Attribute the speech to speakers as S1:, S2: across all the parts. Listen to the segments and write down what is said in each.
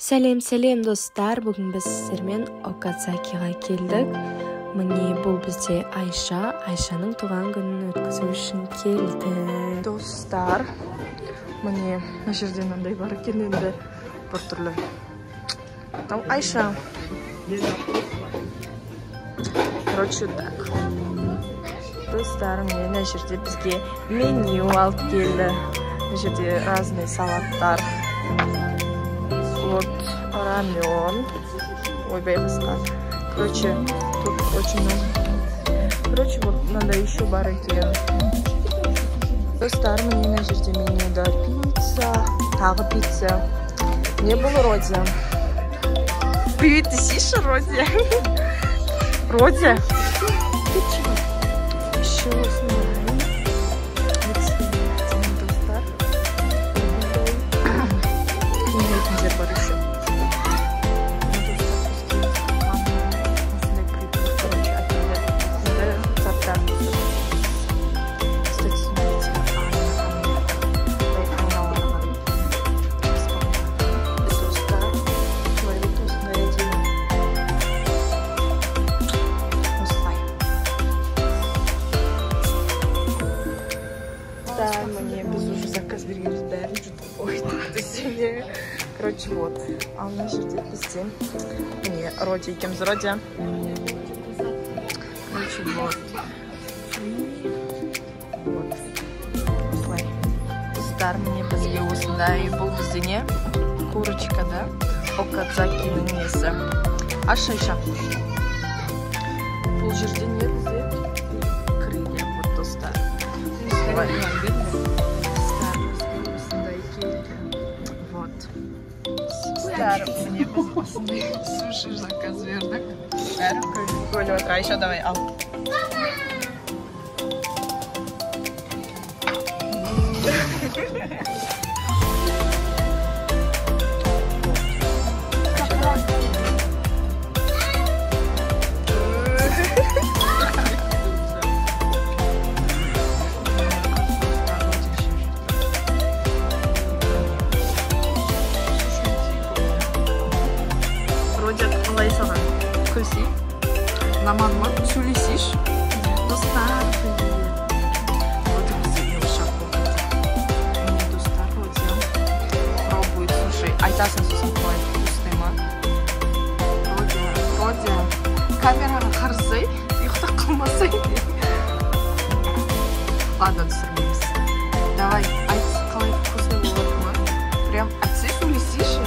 S1: Сәлем достар, бүгін біз сіздермен Окадзакиға келдік. Міне бұл бізде Айшаның туған күнін өткізу үшін келді. Достар, міне мына жерде мынандай бар екен, енді бір түрлі. Там Айша. Короче, так. Достар, мына жерде бізге меню алып келді. Мына жерде разные салаттар. Вот рамен. Ой, байғысқа. Короче, тут очень много. Короче, вот надо еще бар екен. Достар, мне на жерде менюда пицца, тағы пицца. Не было Родя. Привет, ты сишь, Родя? Родя? Еще снимаем. Достар. Бар еще. Мне без уже заказ бергенбіз бәрін жұтып ойды сенде. Короче, вот. А мына жерде бізде міне Родя екеміз. Родя. Короче, вот. Вот. Осылай. Достар, міне бізге осындай. Бұл бізде не? Курочка, да? Окадзакиның несі. Айша. Бұл жерде не бізде? Крылья, вот, достар. Осылай. Мне суши заказ вердік. Бәрі отыр. Айша, давай, ал. Олай саған күлсей, наманма сөйлесейш. Достар, Родя бізде елшақ болды. Міне достар, Родя пробует суши. Айтасын сосын қалай вкусный ма? Родя, камераға қарасай, ұйықта қалмасай. Ладно, түсірмейміз. Давай, айтсы қалай вкусный болады ма? Прям айтсай сөйлесейші.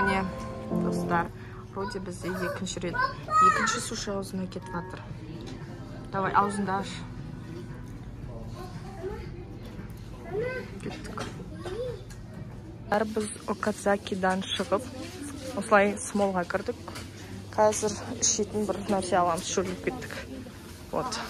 S1: Міне, достар, Родя бізде екінші суши аузына кетіп жатыр. Давай, аузында аш. Кеттік. Біз Окадзакидан шығып, осылай смолға кірдік. Қазір ішетін бір нәрсе аламыз, шөліп кеттік. Вот.